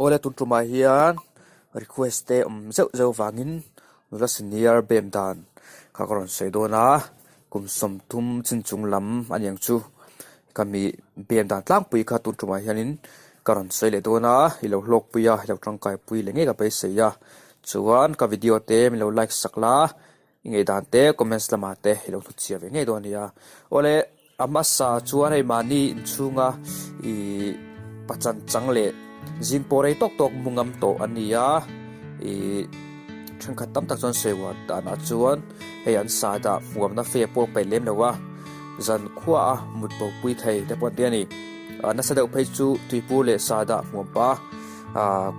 Ole tuntruma hian request te zeu wangin nula senior bem dan khakaron seidona kumsom thum chunglam anyang chu kami bem dan tlang pui kha tuntruma hianin karon seile dona ilo hlok puya ilo tangkai pui lenge ka pai seya chuan ka video te milo like sakla ingei dan te comments lama te ilo thu chia ve ngei don ya ole amasa chuan hei mani inchunga I pachan changle zin porei tok tok mungam to ania thang khatam tak chon sewa dana chuan hei an sa da muam na fe po pe lem lawa zan khua mut po pui thei te pon te ni na sa deu phei chu tuipu le sa da muam pa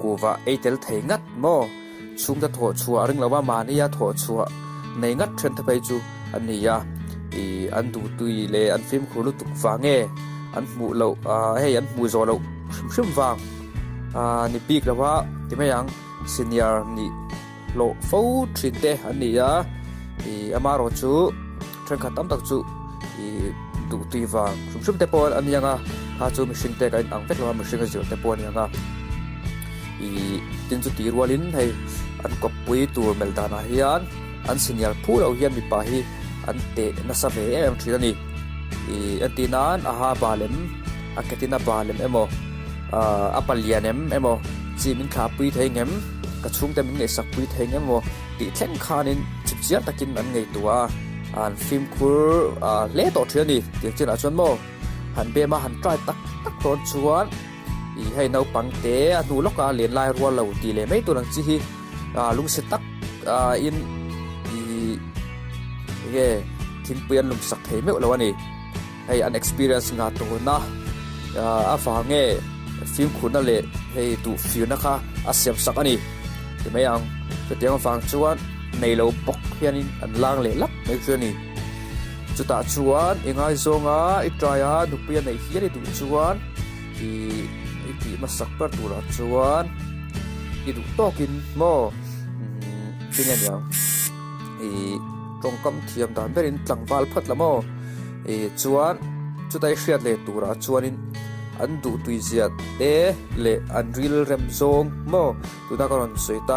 kuwa eitel thei ngat mo chung da tho chua ring lawa mania tho chua nei ngat thren the phei chu ania an du tui le an film khulu tuk wange an mu lo hei an mu zo lo shim wang ni big lawa ti mayang senior ni lo fo trite ania amaro chu thren khatam tak chu du tuiwa shum te pon anianga ha chu machine te kain ang vek lawa machine zero te pon anianga tin chu ti rualin hei an kop pui tur meldana hian an senior phuro hian mi pa hi an te na sa ve em thirani antinan aha balem aketina balem emo apalianem emo chimin kha pui theingem ka chung te min nge sak pui theingem mo ti thleng khanin chipchia takin an ngei tua an film khur le to thriani ti china chon mo han be ma han try tak tak ton chuan hei no pangte anu loka len lai rual lo ti le mai tu nang chi hi lung se tak in ge thin puyan lum sak thei me lo ani hei an experience nga to na a nge film khuna le hei tu fiu na kha asiam sak ani ti mayang te tiang fang chuan nei lo bok hianin an lang le lak mai chuani chuta chuan engai zonga itraya nupia nei hiani du chuan ti masak par tura chuan du tokin mo tingan yang tongkam thiam dan berin tlangwal phat lamo chuan chutai hriat le tura chuanin an du tuiziat te le an ril rem zong mo tuna karon soita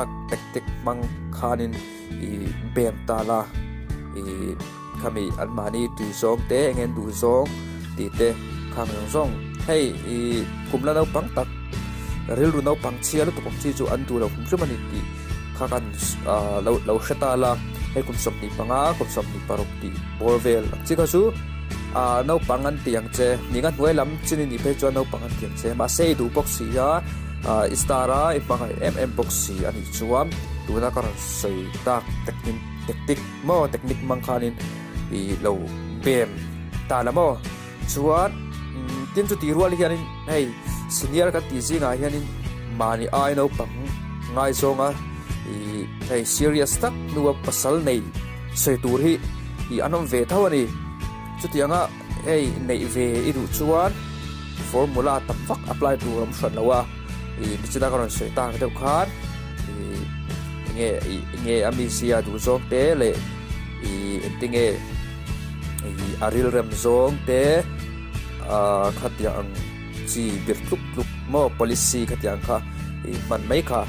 tek mang khanin bem tala kami an mani tui zong te ngen du zong ti te khang zong hei kumla no pang tak ril ru no pang chia lu tok chi chu an du lo hum mani ti khakan lo shata la hei kum som ni panga kum som ni parok ti borvel chi ka chu no pangan tiang che ningan huelam chini ni pe chuan no pangan tiang che ma sei du box ya istara ipangai box si ani chuam tuna karon sei tak technique mo technique mangkhanin lo bem ta la mo chuan tin chu ti rual hianin hei senior ka ti zinga hianin mani ai no pang ngai zonga hei serious tak nuwa pasal nei sei tur hi anom ve thawani chutianga hei nei ve idu chuan formula tamwak apply tu ram shon lawa bichina karon soita deu khan nge amisia du zong te le tinge aril rem zong te khatyang chi birtluk luk mo policy khatyang kha man mai kha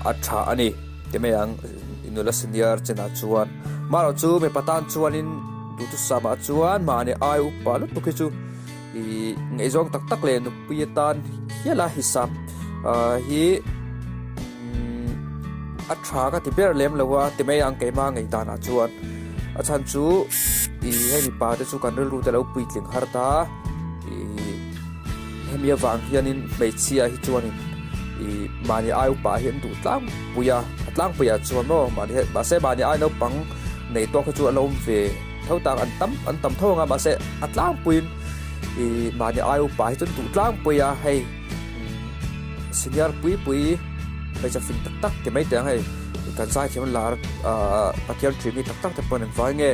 atha ani temeyang inula senior chena chuan maro chu me patan chuanin du tu sama chuan mane ai upa lu tu chu ngei zong tak le nu piatan hiala hisap hi atha ka ti ber lem lawa ti mai ang ke ma ngei dana chuan achan chu hei mi pa te chu kan ru te lo pui tling harta hemia wang hianin mei chia hi chuanin mani ai upa hian du tlang puya chuan no mani ba se mani ai no pang nei to ka chu alom ve thau tang an tam thonga ba se atlang puin mani ai upa hi chun du tlang puya hei senior puiไปจะฟินตักๆที่ไม่แต่งให้การใช้ที่มันลาปะเทียนทรีมีตักๆแต่ปนไฟเงี้ย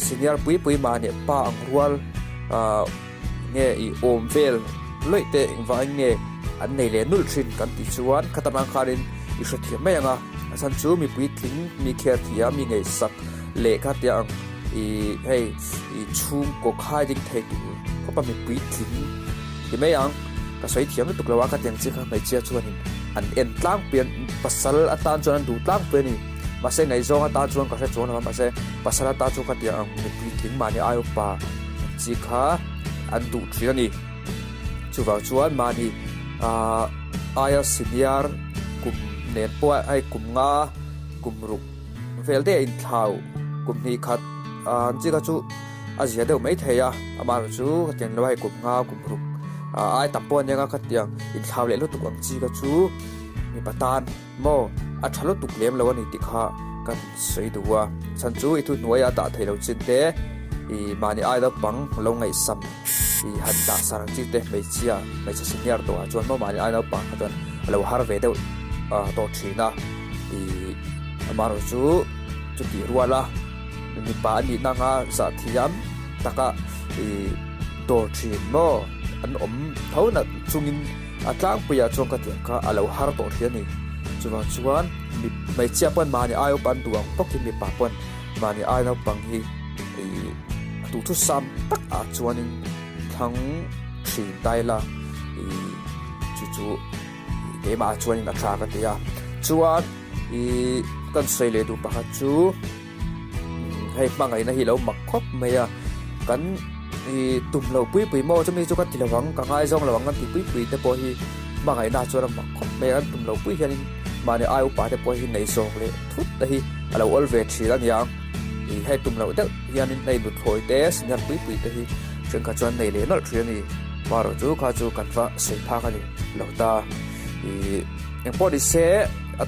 ซีเนียร์ปุยมาเนี่ยป้าอังรัวเงี้ยโอมเฟลเลยแต่ไฟเงี้ยอันในเลนุลทรินกันติชวนขัตมาคารินอิสระที่ไม่ยังสันจูมีปุยทิ้งมีแคร์ที่มีเงี้ยสักเละขัดยัง ให้ชุ่มก็ค่ายดิ้งเทตูก็ปะมีปีทิ้งที่ไม่ยังก็ใส่เทียมตุกละว่ากันยังจีค่ะไม่เชื่อชวนอันเอ็นตั้งเปลี่ยนปัสสาวะตานชวนดูตั้งเปลี่ยนนี่มาเส้นไหนจงตานชวนก็ใช้ชวนนะมาเส้นปัสสาวะตานชวนกันยังมีปีทิ้งมาเนี่ยอายุป่าจีค่ะอันดูทรีนี่ชูว่าชวนมานี่อายสิเนียร์กุมเน็ตป่วยไอ้กุมงากุมรุกเฟลเดอินเท้ากุมนี้ขัดจีก็ชูอาเจียเดียวไม่เทียอามาชูขัดยังเราให้กุมงากุมรุกไอ้ตับปอนยังขัดยังอินเท้าเลี้ยงตุกอังจีก็ชูมีปะตานโมอัชลุตุกเลี้ยงเราวันนี้ติขากันสวยตัวฉันชูอีทุนหัวยาตาเทเราจินเตมานี่ไอ้เราปังเราไงซ้ำหันตาสารจิตเตไม่เชื่อไม่ใช่สิ่งนี้ตัวจวนมานี่ไอ้เราปังจวนเราหาเวเดตัวชีนะมารู้จูจุดที่รัวละมีป่านี่นางาสัตยามตะกะตัวชีโมอันเท่านั้นจุงินกลางปีจงกระเทียมก็เราหาตัวชีนี่จวนมีไม่เชื่อปนมานี่ไอ้เราปันดวงพวกที่มีป่าปนมานี่ไอ้เราปังฮีตูทุซ้ำตักจวนทั้งชีได้ละจู่เดี๋ยวมาชวนนักชากันเดียชวนกันใส่เลยดูปะจูให้บางไงนะฮิเราหมักครบไหมกันตุ่มเราปุ้ยโม่จะมีจุกันที่ระวังกังไอ้ซองระวังกันที่ปุ้ยแต่พอฮีบางไงน่าชวนหมักครบไหมกันตุ่มเราปุ้ยเห็นมาในไอ้อุปาแต่พอฮีในซองเลยทุกแต่ฮีเราอัลเวทีแล้วยังให้ตุ่มเราเด็กยันในบุตรหอยเตสยันปุ้ยแต่ฮีเชิงขจรในเลยนั่นเรื่องนี้มาเราจูข้าจูกันว่าใส่ผ้ากันนี่เราตาอย่างพอดีเสีย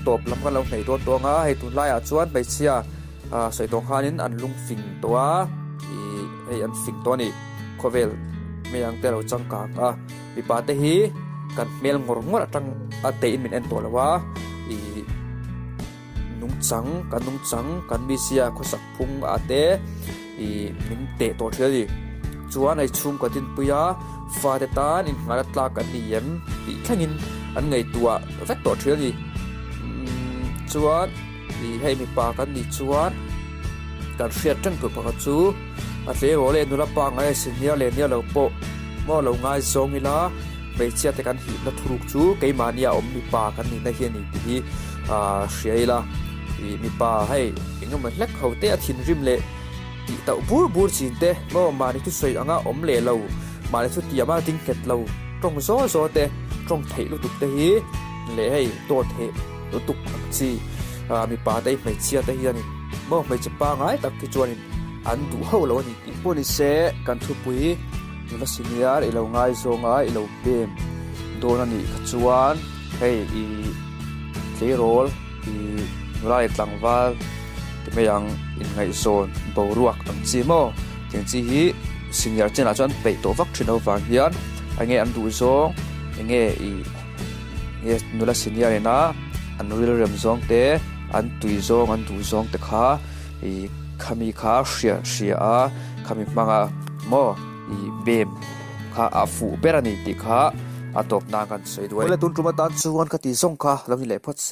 ตบลำกันเราในตัวงาให้ตุนไล่จวนไปเชียใส่ตรงข้านี้อันลุงฝิ่งตัวให้อันฝิ่งตัวนี้โคเวลไม่ยังแต่เราจังกางมีปาเตฮีกันเมลงงจังเตอินมินเอ็นตัวละวะนุ่งจังกันมีเสียข้อสักพุงเตมินเตตัวเทียดีจวนไอชุ่มกันดินปุยฟาเตตานินมาตลากันนี่ยังแค่ยินอันไงตัวแฟกตัวเทียดีจวนให้มีปากันนี่จวนการเสียจังตัวปากจูอันเลี้ยวเลยนุลปางไอสิเนียเลเนียเราโปมอเราง่ายทรงนี่ละไม่เชื่อแต่กันหินละทุกจูไกมานี่มีปากันนี่นะเฮียนี่ที่เสียละมีปาให้เองมันเล็กเขาเตะทิ้งริมเละแต่บูร์จินเตะเมื่อมาในทุกส่วนอ่ะเละเรามาในทุกที่มาทิ้งเก็ดเราตรงโซ่เตะตรงเทลุตุกเตะเละให้ตัวเทลุตุกจีมีปาได้ไม่เชื่อแต่เฮียนี่เมื่อไม่จะปาง่ายแต่ที่จวนอันดูเขาเรานี่ที่พวกนี้เสกันทุบปุยเราสิเนียร์เราง่ายโซง่ายเราเบมโดนนี่ขจวนให้เคโรลไล่ตังวาลที่ไม่ยังอินไงโซนบอรัวอันจีโมถึงจีฮีสิเนียร์เจน่าจวนไปตัววัคซีนเอาฟังเฮียนไอ้เงี้ยอันดูโซไอ้เงี้ยนุลสิเนียร์นะอันนุลเริ่มซองเตอันตุยซองอันดูซองเตขาขามีขาเสียขามีมังโมเบมขาฟูเปรนิติขาตบนากันสวยด้วยแล้วตุนจุมาตันชวนกติซงขาเราที่เล็บพัดเส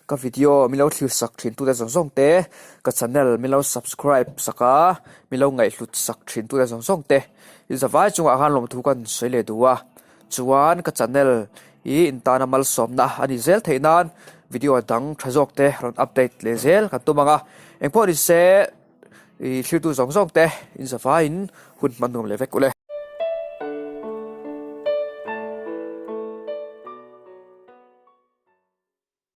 กับวิดีโอมีเราถือสักทิ้งตัวเดียวส่งเตะกับช่องมีเรา subscribe สักมีเราไงหลุดสักทิ้งตัวเดียวส่งเตะยิ่งจะไว้จงอาหารลมทุกันสวยเลยดูว่าชวนกับช่องอินตานามัลสมนะอันนี้เซลเทนันวิดีโอดังทะจกเตะรอนอัปเดตเลเซลกันตัวมังเอ็งพอดีเซชื่อตัวส่งเตะอินจะไว้หุ่นมันนุ่มเลยเฟกุเลย